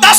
10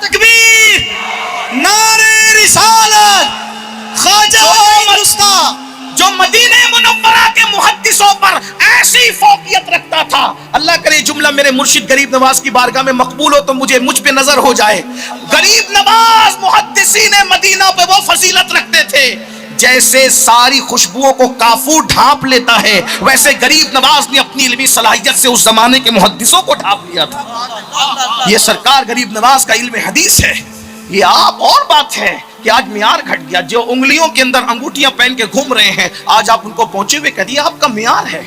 تکبیر، نعرہ رسالت، خواجہ جو مدینہ منورہ کے محدثوں پر ایسی فوقیت رکھتا تھا، اللہ کرے جملہ میرے مرشد غریب نواز کی بارگاہ میں مقبول ہو تو مجھ پہ نظر ہو جائے. غریب نواز محدثین مدینہ پہ وہ فضیلت رکھتے تھے جیسے ساری خوشبوؤں کو کافور ڈھانپ لیتا ہے، ویسے غریب نواز نے اپنی علمی صلاحیت سے اس زمانے کے محدثوں کو ڈھانپ لیا تھا. یہ سرکار غریب نواز کا علم حدیث ہے. یہ آپ اور بات ہے کہ آج معیار گھٹ گیا. جو انگلیوں کے اندر انگوٹھیاں پہن کے گھوم رہے ہیں، آج آپ ان کو پہنچے ہوئے کہہ دیا آپ کا معیار ہے.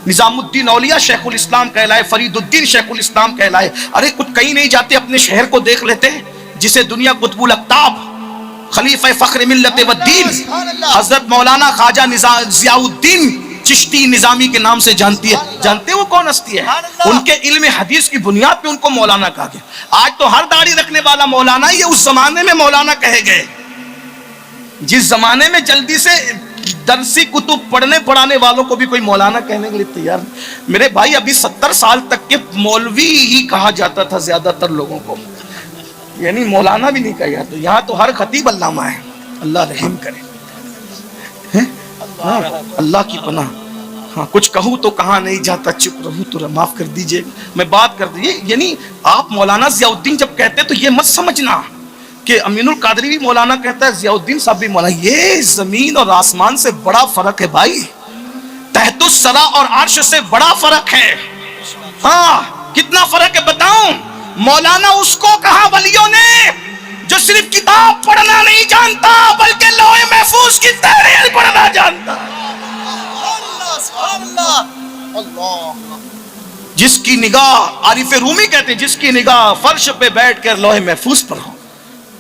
نظام الدین اولیاء شیخ الاسلام کہلائے، فرید الدین شیخ الاسلام کہلائے. ارے کچھ کہیں نہیں جاتے، اپنے شہر کو دیکھ لیتے جسے دنیا قطب الاقطاب، خلیفہ فخر ملت والدین حضرت مولانا خواجہ ضیاء الدین چشتی نظامی کے نام سے جانتی ہے. جانتے وہ کون ہستی ہے؟ ان کے علم حدیث کی بنیاد پہ ان کو مولانا کہا گیا. آج تو ہر داڑھی رکھنے والا مولانا، یہ اس زمانے میں مولانا کہے گئے جس زمانے میں جلدی سے درسی کتب پڑھنے پڑھانے والوں کو بھی کوئی مولانا کہنے کے لیے تیار. میرے بھائی ابھی 70 سال تک کے مولوی ہی کہا جاتا تھا زیادہ تر لوگوں کو، یعنی مولانا بھی نہیں کہا جاتا. یہاں تو ہر خطیب علامہ ہے. اللہ رحم کرے. اللہ کی پناہ. ہاں کچھ کہوں تو کہاں نہیں جاتا، چپ رہوں تو معاف کر دیجئے. میں بات کر دیجئے، یعنی آپ مولانا ضیاء الدین جب کہتے تو یہ مت سمجھنا کہ امین القادری بھی مولانا کہتا ہے، ضیاء الدین صاحب بھی مولانا. یہ زمین اور آسمان سے بڑا فرق ہے بھائی. تحت الثری اور عرش سے بڑا فرق ہے. ہاں کتنا فرق ہے بتاؤں. مولانا اس کو کہا ولیوں نے جو صرف کتاب پڑھنا نہیں جانتا بلکہ لوح محفوظ کی تحریر پڑھنا جانتا. جس کی نگاہ، عارف رومی کہتے ہیں جس کی نگاہ فرش پہ بیٹھ کر لوح محفوظ پر ہو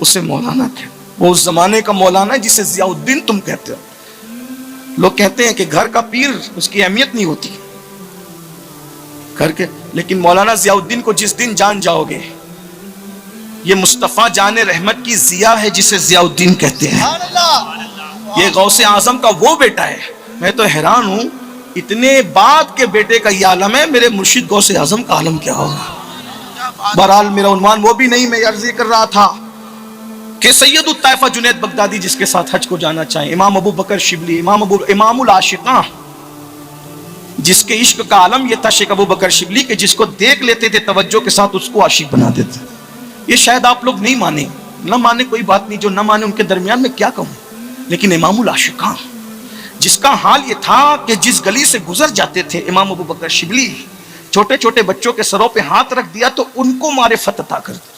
اسے مولانا کہتے. وہ اس زمانے کا مولانا ہے جسے ضیاء الدین تم کہتے ہو. لوگ کہتے ہیں کہ گھر کا پیر اس کی اہمیت نہیں ہوتی گھر کے، لیکن مولانا ضیاء الدین کو جس دن جان جاؤ گے، یہ مصطفیٰ جان رحمت کی ضیاء ہے جسے ضیاء الدین کہتے ہیں. یہ غوث اعظم کا وہ بیٹا ہے. میں تو حیران ہوں اتنے بعد کے بیٹے کا یہ عالم ہے، میرے مرشد غوث اعظم کا عالم کیا ہوگا. بہرحال میرا عنوان وہ بھی نہیں، میں عرض کر رہا تھا کہ سید الطائفہ جنید بغدادی جس کے ساتھ حج کو جانا چاہیں، امام ابو بکر شبلی، امام العاشقاں جس کے عشق کا عالم یہ تھا شیخ ابو بکر شبلی، کہ جس کو دیکھ لیتے تھے توجہ کے ساتھ اس کو عاشق بنا دیتے. یہ شاید آپ لوگ نہیں مانیں، نہ مانے کوئی بات نہیں، جو نہ مانے ان کے درمیان میں کیا کہوں. لیکن امام العاشقاں جس کا حال یہ تھا کہ جس گلی سے گزر جاتے تھے امام ابو بکر شبلی، چھوٹے چھوٹے بچوں کے سروں پہ ہاتھ رکھ دیا تو ان کو معرفت عطا کر دی.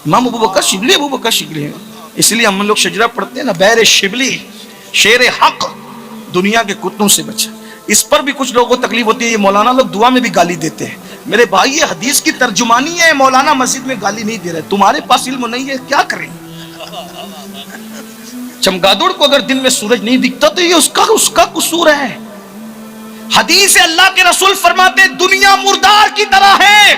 امام ابو بکر شبلی، ابو بکر شبلی ہیں. اس لیے ہم لوگ شجرہ پڑھتے ہیں نا، بیر شبلی شیر حق دنیا کے کتوں سے بچا. اس پر بھی کچھ لوگوں کو تکلیف ہوتی ہے. یہ مولانا لوگ دعا میں بھی گالی دیتے ہیں. میرے بھائی یہ حدیث کی ترجمانی ہے، مولانا مسجد میں گالی نہیں دے رہے. تمہارے پاس علم نہیں ہے کیا کریں. چمگادڑ کو اگر دن میں سورج نہیں دکھتا تو یہ اس کا قصور ہے. حدیث اللہ کے رسول فرماتے دنیا مردار کی طرح ہے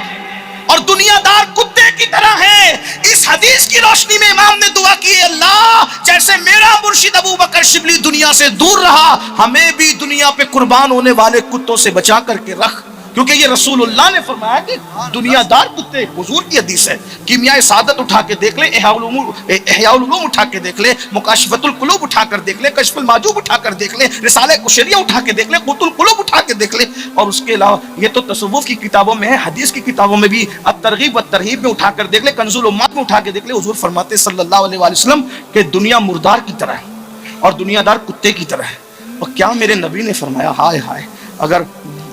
اور دنیا دار کتے کی طرح ہے. اس حدیث کی روشنی میں امام نے دعا کی، اللہ جیسے میرا مرشد ابو بکر شبلی دنیا سے دور رہا، ہمیں بھی دنیا پہ قربان ہونے والے کتوں سے بچا کر کے رکھ. کیونکہ یہ رسول اللہ نے فرمایا کہ دنیا دار کتے، حضور کی حدیث ہے. کیمیائے سعادت اٹھا کے دیکھ لے، احیاء العلوم اٹھا کے دیکھ لے، مکاشفۃ القلوب اٹھا کر دیکھ لے، کشف المحجوب اٹھا کر دیکھ لے، رسالہ کشریہ اٹھا کے دیکھ لے، قوت القلوب اٹھا کے دیکھ لے. اور اس کے علاوہ یہ تو تصوف کی کتابوں میں ہے، حدیث کی کتابوں میں بھی الترغیب والترہیب میں اٹھا کر دیکھ لے، کنز الامات میں اٹھا کے دیکھ لے. حضور فرماتے صلی اللہ علیہ وآلہ وسلم کہ دنیا مردار کی طرح ہے اور دنیا دار کتے کی طرح ہے. اور کیا میرے نبی نے فرمایا، ہائے ہائے اگر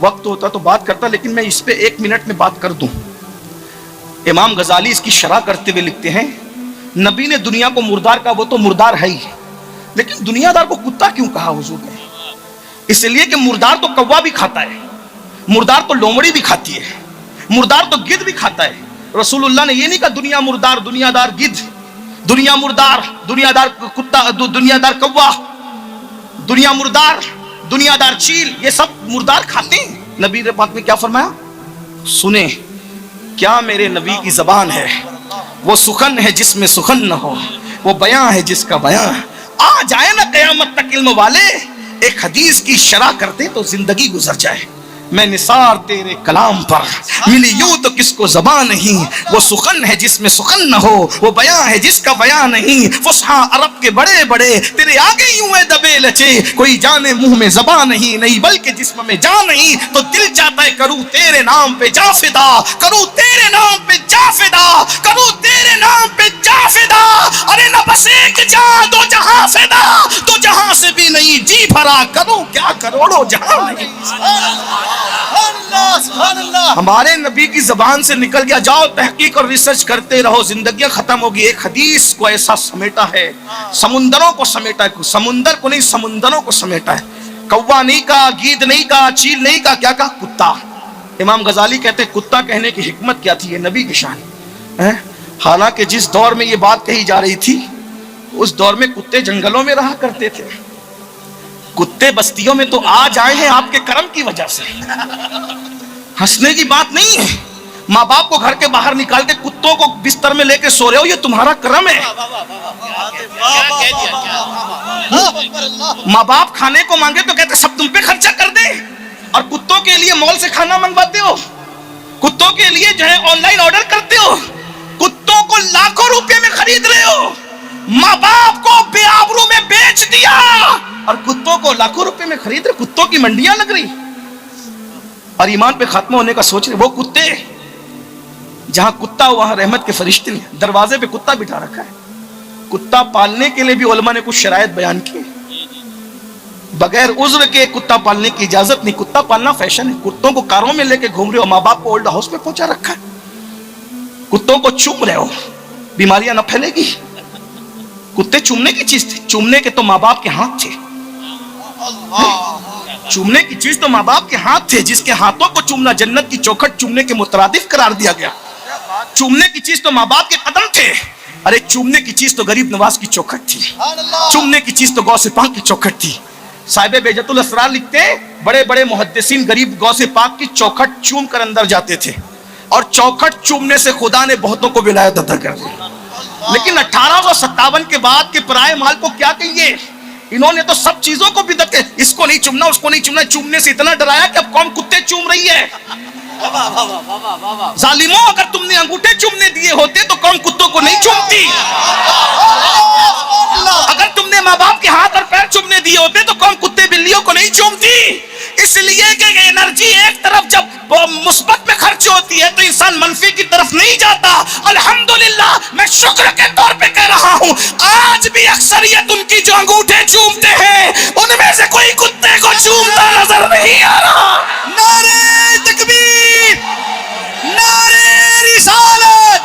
وقت ہوتا تو بات کرتا، لیکن میں اس پہ 1 منٹ میں بات کر دوں. امام غزالی اس کی شرح کرتے ہوئے لکھتے ہیں نبی نے دنیا کو مردار کہا، وہ تو مردار ہے ہی، لیکن دنیا دار کو کتا کیوں کہا حضور نے؟ اس لیے کہ مردار تو کوا بھی کھاتا ہے، مردار تو لومڑی بھی کھاتی ہے، مردار تو گدھ بھی کھاتا ہے. رسول اللہ نے یہ نہیں کہا دنیا مردار، دنیا دار گدھ، دنیا مردار، دنیا دار کتا، دنیا دار کوا، دنیا مردار، دنیا دار چیل، یہ سب مردار کھاتے ہیں. نبی نے پاک نے کیا فرمایا؟ سنیں کیا میرے نبی کی زبان ہے، وہ سخن ہے جس میں سخن نہ ہو، وہ بیان ہے جس کا بیان. آ جائے نا قیامت تک علم والے، ایک حدیث کی شرح کرتے تو زندگی گزر جائے. میں نثار تیرے کلام پر، ملی یوں تو کس کو زبان نہیں، وہ سخن ہے جس میں سخن نہ ہو، وہ بیاں ہے جس کا بیاں نہیں، فصحا عرب کے بڑے بڑے تیرے آگے یوں ہے دبے لچے، کوئی جانے منہ میں زبان نہیں بلکہ جسم میں جان نہیں، تو دل چاہتا ہے کروں تیرے نام پہ جا فدا، کروں تیرے نام پہ جا فدا، کروں تیرے نام پہ جا فدا، ارے نہ بس ایک جان دو جہاں فدا، تو جہاں سے بھی نہیں جی بھرا، کروں کیا کروڑوں جہاں نہیں۔ ہمارے نبی کی زبان سے نکل گیا، جاؤ تحقیق اور ریسرچ کرتے رہو، زندگیاں ختم ہوگی۔ ایک حدیث کو ایسا سمیٹا ہے، سمندروں کو سمیٹا ہے، سمندر کو نہیں سمندروں کو سمیٹا ہے۔ کوا نہیں کہا، گید نہیں کہا، چیل نہیں کہا، کیا کہا؟ کتا۔ امام غزالی کہتے ہیں کتا کہنے کی حکمت کیا تھی؟ یہ نبی کی شان ہے۔ حالانکہ جس دور میں یہ بات کہی جا رہی تھی اس دور میں کتے جنگلوں میں رہا کرتے تھے، کتے بستیوں میں تو آج آئے ہیں آپ کے کرم کی وجہ سے۔ ہنسنے کی بات نہیں ہے، ماں باپ کو گھر کے باہر نکال کے کتوں کو بستر میں لے کے سو رہے ہو، یہ تمہارا کرم ہے۔ ماں باپ کھانے کو مانگے تو کہتے سب تم پہ خرچہ کر دیں، اور کتوں کے لیے مال سے کھانا منگواتے ہو، کتوں کے لیے جو ہے آن لائن آرڈر کرتے ہو، کتوں کو لاکھوں روپے میں خرید رہے ہو، ماں باپ کو بے آبرو میں بیچ دیا اور کتوں کو لاکھوں روپے میں خرید رہے، کتوں کی منڈیاں لگ رہی اور ایمان پہ ختم ہونے کا سوچ رہے۔ وہ کتے جہاں کتا وہاں رحمت کے فرشتے نے دروازے پہ کتا بٹھا رکھا ہے۔ کتا پالنے کے لیے بھی علماء نے کچھ شرائط بیان کی، بغیر عذر کے کتا پالنے کی اجازت نہیں۔ کتا پالنا فیشن ہے، کتوں کو کاروں میں لے کے گھوم رہے ہو، ماں باپ کو اولڈ ہاؤس میں پہنچا رکھا ہے، کتوں کو چوم رہے ہو، بیماریاں نہ پھیلے گی۔ کتے چومنے کی چیز تھے، چومنے کے تو ماں باپ کے ہاتھ تھے، چومنے کی چیز تو ماں باپ کے ہاتھ تھے، جس کے ہاتھوں کو چومنا جنت کی چوکھٹ چومنے کے مترادف قرار دیا گیا۔ چومنے کی چیز تو ماں باپ کے قدم تھے، ارے چومنے کی چیز تو غریب نواز کی چوکھٹ تھی، چومنے کی چیز تو غوث پاک کی چوکھٹ تھی۔ صاحب بیجت الاسرار لکھتے ہیں بڑے بڑے محدثین غریب غوث پاک کی چوکھٹ چوم کر اندر جاتے تھے، اور چوکھٹ چومنے سے خدا نے بہتوں کو ولایت عطا کر دی۔ لیکن 1857 کے بعد کے پرائے مال کو کیا کہیے، انہوں نے تو سب چیزوں کو بدعت کے، اس کو نہیں چومنا اس کو نہیں چومنا، چومنے سے اتنا ڈرایا کہ اب قوم کتے چوم رہی ہے۔ ظالموں، اگر تم نے انگوٹھے چومنے دیے ہوتے تو قوم کتوں کو نہیں چومتی، اگر تم نے ماں باپ کے ہاتھ اور پیر چومنے دیے ہوتے تو قوم کتے بلیوں کو نہیں چومتی۔ اس لیے کہ انرجی ایک طرف جب مثبت میں خرچ ہوتی ہے تو انسان منفی کی طرف نہیں جاتا۔ الحمدللہ میں شکر کے طور پہ کہہ رہا ہوں، آج بھی اکثریت ان کی جو انگوٹھے چومتے ہیں ان میں سے کوئی کتے کو چومتا نظر نہیں آ رہا۔ نعرہ تکبیر، نعرہ رسالت،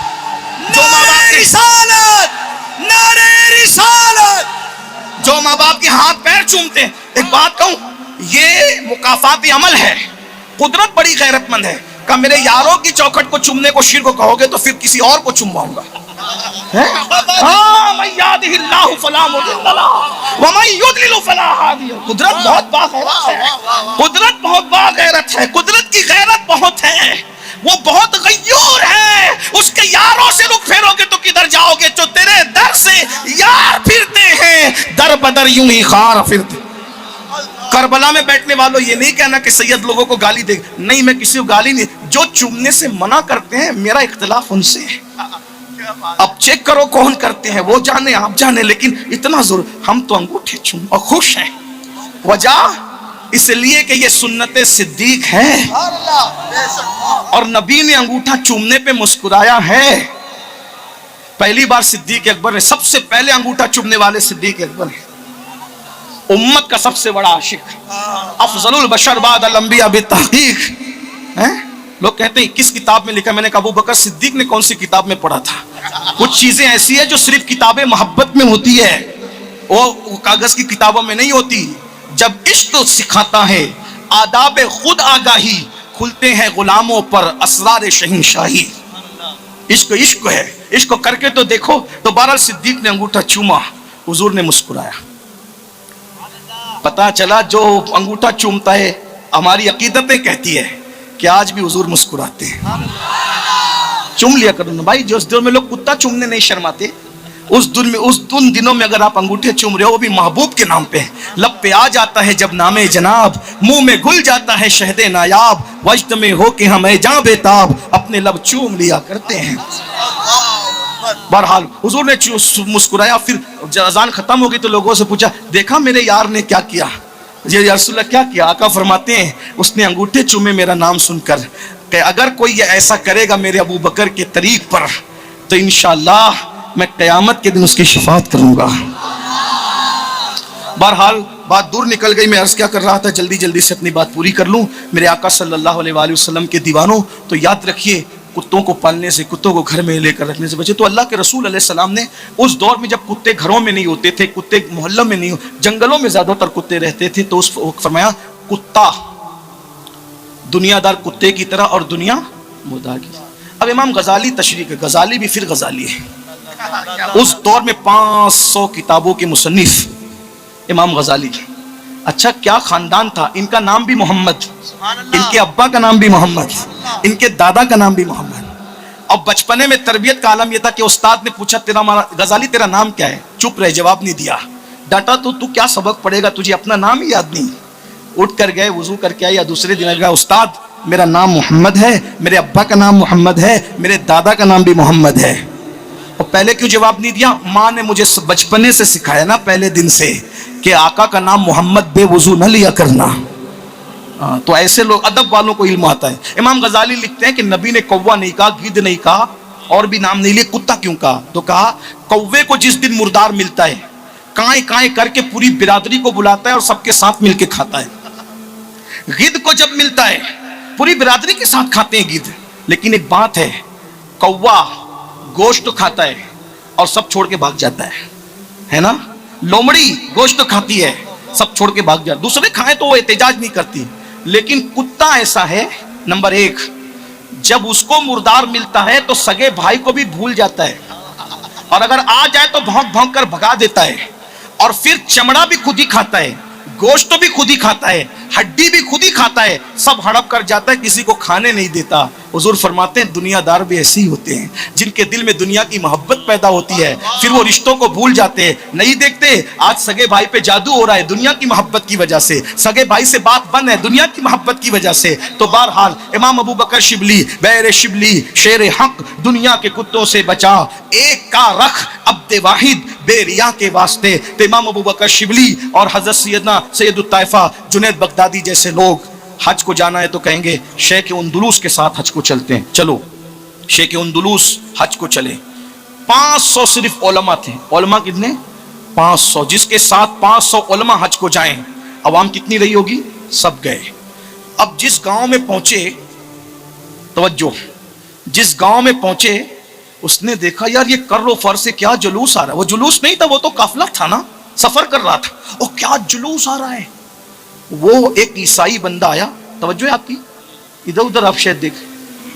نعرہ رسالت، نعرہ رسالت۔ جو ماں باپ کے ہاتھ پیر چومتے ہیں، ایک بات کہوں، یہ مکافات عمل ہے۔ قدرت بڑی غیرت مند ہے، کہ میرے یاروں کی چوکھٹ کو چومنے کو شرک کہو گے تو پھر کسی اور کو چومواؤں گا۔ من یہدہ اللہ فلا مضل لہ ومن یضلل فلا ہادی لہ۔ قدرت بہت باغیرت ہے، قدرت بہت باغیرت ہے، قدرت کی غیرت بہت ہے، وہ بہت غیور ہے۔ اس کے یاروں سے رخ پھیرو گے تو کدھر جاؤ گے؟ جو تیرے در سے یار پھرتے ہیں در بدر یوں ہی خار پھرتے۔ کربلا میں بیٹھنے والوں یہ نہیں کہنا کہ سید لوگوں کو گالی دے، نہیں، میں کسی کو گالی نہیں، جو چومنے سے منع کرتے ہیں میرا اختلاف ان سے ہے۔ اب چیک کرو کون کرتے ہیں، وہ جانے آپ جانے، لیکن اتنا ضرور ہم تو انگوٹھے چوم اور خوش ہیں۔ وجہ اس لیے کہ یہ سنت صدیق ہے، اور نبی نے انگوٹھا چومنے پہ مسکرایا ہے۔ پہلی بار صدیق اکبر نے، سب سے پہلے انگوٹھا چومنے والے صدیق اکبر ہیں، امت کا سب سے بڑا عاشق، افضل البشر بعد الانبیاء بالتحقیق۔ لوگ کہتے ہیں کس کتاب میں لکھا؟ میں نے کہا ابو بکر صدیق نے کون سی کتاب میں پڑھا تھا؟ کچھ چیزیں ایسی ہیں جو صرف کتاب محبت میں ہوتی ہے، وہ کاغذ کی کتابوں میں نہیں ہوتی۔ جب عشق سکھاتا ہے آداب خود آگاہی، کھلتے ہیں غلاموں پر اسرار شہنشاہی۔ عشق عشق ہے، عشق کر کے تو دیکھو۔ تو بہرحال صدیق نے انگوٹھا چوما، حضور نے مسکرایا۔ پتا چلا جو انگوٹھا چومتا ہے، ہماری عقیدتیں کہتی ہے کہ آج بھی حضور مسکراتے ہیں۔ چوم لیا کرو نا بھائی، جو اس دور میں لوگ کتا چومنے نہیں شرماتے، ان دنوں میں اگر آپ انگوٹھے چوم رہے ہو وہ بھی محبوب کے نام پہ، لب پہ آ جاتا ہے جب نام جناب، منہ میں گل جاتا ہے شہد نایاب، وجد میں ہو کہ ہم جاں بےتاب اپنے لب چوم لیا کرتے ہیں۔ بہرحال حضور نے مسکرایا، پھر اذان ختم ہو گئی تو لوگوں سے پوچھا دیکھا میرے یار نے کیا کیا؟ یا رسول اللہ کیا کیا؟ آقا فرماتے ہیں اس نے انگوٹھے چومے میرا نام سن کر، کہ اگر کوئی ایسا کرے گا میرے ابو بکر کے طریق پر تو انشاءاللہ میں قیامت کے دن اس کی شفاعت کروں گا۔ بہرحال بات دور نکل گئی، میں عرض کیا کر رہا تھا، جلدی سے اپنی بات پوری کر لوں۔ میرے آقا صلی اللہ علیہ وآلہ وسلم کے دیوانوں، تو یاد رکھیے کتوں کو پالنے سے، کتوں کو گھر میں لے کر رکھنے سے بچے۔ تو اللہ کے رسول علیہ السلام نے اس دور میں جب کتے گھروں میں نہیں ہوتے تھے، کتے محلوں میں نہیں، جنگلوں میں زیادہ تر کتے رہتے تھے، تو اس وقت فرمایا کتا دنیا دار کتے کی طرح اور دنیا مردار کی طرح۔ اب امام غزالی تشریح ہے، غزالی بھی پھر غزالی ہے، اس دور میں 500 کتابوں کے مصنف امام غزالی۔ اچھا کیا خاندان تھا ان کا؟ نام بھی محمد، ان کے ابا کا نام بھی محمد، ان کے دادا کا نام بھی محمد۔ اب بچپنے میں تربیت کا عالم یہ تھا کہ استاد نے پوچھا غزالی تیرا نام کیا ہے؟ چپ رہے، جواب نہیں دیا۔ ڈانٹا تو کیا سبق پڑھے گا، تجھے اپنا نام ہی یاد نہیں۔ اٹھ کر گئے، وضو کر کے آئے، یا دوسرے دن گئے، استاد میرا نام محمد ہے، میرے ابا کا نام محمد ہے، میرے دادا کا نام بھی محمد ہے۔ اور پہلے کیوں جواب نہیں دیا؟ ماں نے مجھے بچپنے سے سکھایا نا، پہلے دن سے، کہ آقا کا نام محمد بے وضو نہ لیا کرنا۔ تو ایسے لوگ، ادب والوں کو علم آتا ہے۔ امام غزالی لکھتے ہیں کہ نبی نے کوا نہیں کہا، گدھ نہیں کہا، اور بھی نام نہیں لیے، کتا کیوں کہا؟ تو کہا کوے کو جس دن مردار ملتا ہے کائیں کائیں کر کے پوری برادری کو بلاتا ہے اور سب کے ساتھ مل کے کھاتا ہے۔ گدھ کو جب ملتا ہے پوری برادری کے ساتھ کھاتے ہیں گدھ، لیکن ایک بات ہے، کوا گوشت کھاتا ہے اور سب چھوڑ کے بھاگ جاتا ہے نا؟ لومڑی گوشت کھاتی ہے، سب چھوڑ کے بھاگ جاتا، دوسرے کھائیں تو وہ احتجاج نہیں کرتی، لیکن کتا ایسا ہے، نمبر ایک، جب اس کو مردار ملتا ہے تو سگے بھائی کو بھی بھول جاتا ہے، اور اگر آ جائے تو بھونک بھونک کر بھگا دیتا ہے، اور پھر چمڑا بھی خود ہی کھاتا ہے، گوشت بھی خود ہی کھاتا ہے، ہڈی بھی خود ہی کھاتا ہے، سب ہڑپ کر جاتا ہے، کسی کو کھانے نہیں دیتا۔ حضور فرماتے ہیں دنیا دار بھی ایسے ہی ہوتے ہیں، جن کے دل میں دنیا کی محبت پیدا ہوتی ہے، پھر وہ رشتوں کو بھول جاتے ہیں۔ نہیں دیکھتے آج سگے بھائی پہ جادو ہو رہا ہے دنیا کی محبت کی وجہ سے، سگے بھائی سے بات بند ہے دنیا کی محبت کی وجہ سے۔ تو بہرحال امام ابو بکر شبلی، بیر شبلی، شیر حق، دنیا کے کتوں سے بچا، ایک کا رکھ عبد واحد بے ریا کے واسطے۔ تو امام ابو بکر شبلی اور حضرت سیدنا سید الطائفہ جنید بغدادی جیسے لوگ حج کو جانا ہے تو کہیں گے شیخ اندلس کے ساتھ حج کو چلتے ہیں، چلو شیخ اندلس حج کو چلے۔ 500 صرف علماء تھے، علماء کتنے؟ 500، جس کے ساتھ 500 علماء حج کو جائیں، عوام کتنی رہی ہوگی؟ سب گئے۔ اب جس گاؤں میں پہنچے، توجہ، جس گاؤں میں پہنچے اس نے دیکھا یار یہ کر و فر سے کیا جلوس آ رہا ہے۔ وہ جلوس نہیں تھا، وہ تو قافلہ تھا نا، سفر کر رہا تھا، اور کیا جلوس آ رہا ہے۔ وہ ایک عیسائی بندہ آیا، توجہ ہے آپ کی، ادھر ادھر آپ شاید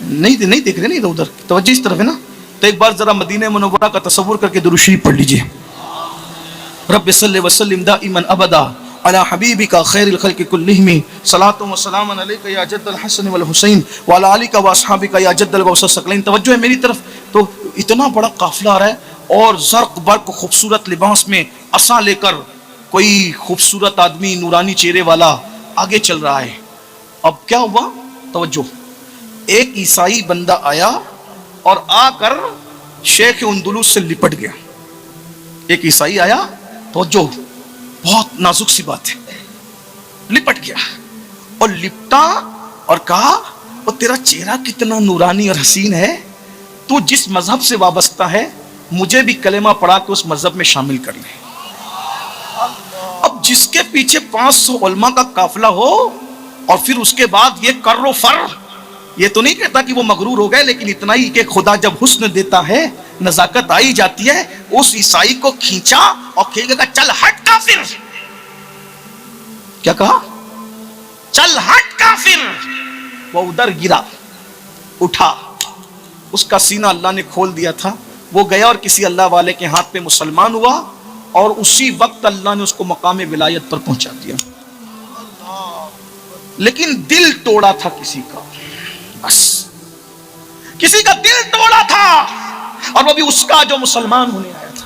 نہیں دیکھ رہے نا، ادھر ادھر توجہ اس طرف ہے نا۔ تو ایک بار ذرا مدینہ منورہ کا تصور کر کے درود شریف پڑھ لیجئے۔ رب صلی وسلم دائما ابدا علی حبیبک خیر الخلق کلہم، صلاۃ و سلام علیک یا جد الحسن والحسین وعلی آلک واصحابک یا جد الغوث الثقلین۔ توجہ ہے میری طرف۔ تو اتنا بڑا قافلہ آ رہا ہے، اور زرق برق خوبصورت لباس میں عصا لے کر کوئی خوبصورت آدمی نورانی چہرے والا آگے چل رہا ہے۔ اب کیا ہوا؟ توجہ، ایک عیسائی بندہ آیا اور آ کر شیخ اندلس سے لپٹ گیا۔ ایک عیسائی آیا، توجہ، بہت نازک سی بات ہے، لپٹ گیا اور لپٹا اور کہا اور تیرا چہرہ کتنا نورانی اور حسین ہے، تو جس مذہب سے وابستہ ہے مجھے بھی کلمہ پڑھا کے اس مذہب میں شامل کر لے۔ اب جس کے پیچھے 500 علماء کا قافلہ ہو اور پھر اس کے بعد یہ کر و فر، یہ تو نہیں کہتا کہ وہ مغرور ہو گئے، لیکن اتنا ہی کہ خدا جب حسن دیتا ہے نزاکت آئی جاتی ہے۔ اس عیسائی کو کھینچا اور کھینچ کہا چل ہٹ کافر۔ کیا کہا؟ چل ہٹ کافر۔ وہ ادھر گرا، اٹھا، اس کا سینہ اللہ نے کھول دیا تھا، وہ گیا اور کسی اللہ والے کے ہاتھ پہ مسلمان ہوا، اور اسی وقت اللہ نے اس کو مقام ولایت پر پہنچا دیا۔ لیکن دل توڑا تھا کسی کا، بس کسی کا دل توڑا تھا، اور وہ بھی اس کا جو مسلمان ہونے آیا تھا۔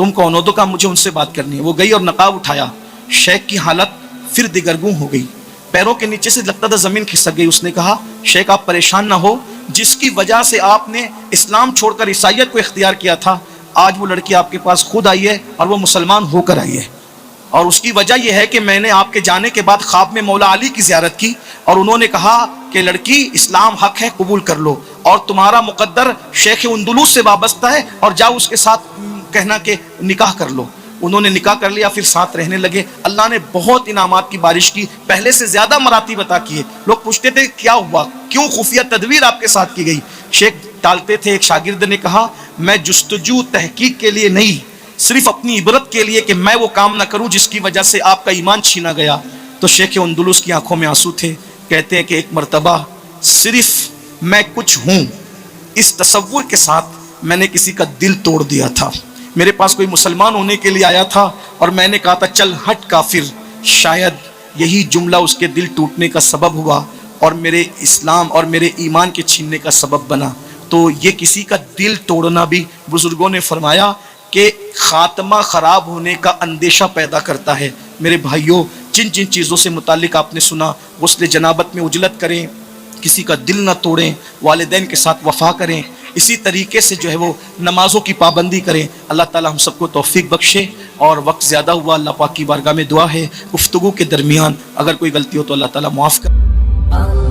تم کون ہو؟ تو کہا مجھے ان سے بات کرنی ہے. وہ گئی اور نقاب اٹھایا. شیخ کی حالت پھر دگرگوں ہو گئی, پیروں کے نیچے سے لگتا تھا زمین کھسک گئی. اس نے کہا شیخ آپ پریشان نہ ہو, جس کی وجہ سے آپ نے اسلام چھوڑ کر عیسائیت کو اختیار کیا تھا, آج وہ لڑکی آپ کے پاس خود آئی ہے اور وہ مسلمان ہو کر آئی ہے. اور اس کی وجہ یہ ہے کہ میں نے آپ کے جانے کے بعد خواب میں مولا علی کی زیارت کی اور انہوں نے کہا کہ لڑکی اسلام حق ہے, قبول کر لو, اور تمہارا مقدر شیخ اندلس سے وابستہ ہے, اور جاؤ اس کے ساتھ کہنا کہ نکاح کر لو. انہوں نے نکاح کر لیا, پھر ساتھ رہنے لگے. اللہ نے بہت انعامات کی بارش کی, پہلے سے زیادہ مراتب عطا کیے. لوگ پوچھتے تھے کیا ہوا, کیوں خفیہ تدبیر آپ کے ساتھ کی گئی؟ شیخ ٹالتے تھے. ایک شاگرد نے کہا میں جستجو تحقیق کے لیے نہیں, صرف اپنی عبرت کے لیے کہ میں وہ کام نہ کروں جس کی وجہ سے آپ کا ایمان چھینا گیا. تو شیخ اندلس کی آنکھوں میں آنسو تھے. کہتے ہیں کہ ایک مرتبہ صرف میں کچھ ہوں اس تصور کے ساتھ میں نے کسی کا دل توڑ دیا تھا. میرے پاس کوئی مسلمان ہونے کے لیے آیا تھا اور میں نے کہا تھا چل ہٹ کافر, شاید یہی جملہ اس کے دل ٹوٹنے کا سبب ہوا اور میرے اسلام اور میرے ایمان کے چھیننے کا سبب بنا. تو یہ کسی کا دل توڑنا بھی بزرگوں نے فرمایا کہ خاتمہ خراب ہونے کا اندیشہ پیدا کرتا ہے. میرے بھائیوں, جن جن چیزوں سے متعلق آپ نے سنا, غسل جنابت میں اجلت کریں, کسی کا دل نہ توڑیں, والدین کے ساتھ وفا کریں, اسی طریقے سے جو ہے وہ نمازوں کی پابندی کریں. اللہ تعالی ہم سب کو توفیق بخشے. اور وقت زیادہ ہوا, اللہ پاک کی بارگاہ میں دعا ہے گفتگو کے درمیان اگر کوئی غلطی ہو تو اللہ تعالی معاف کرے.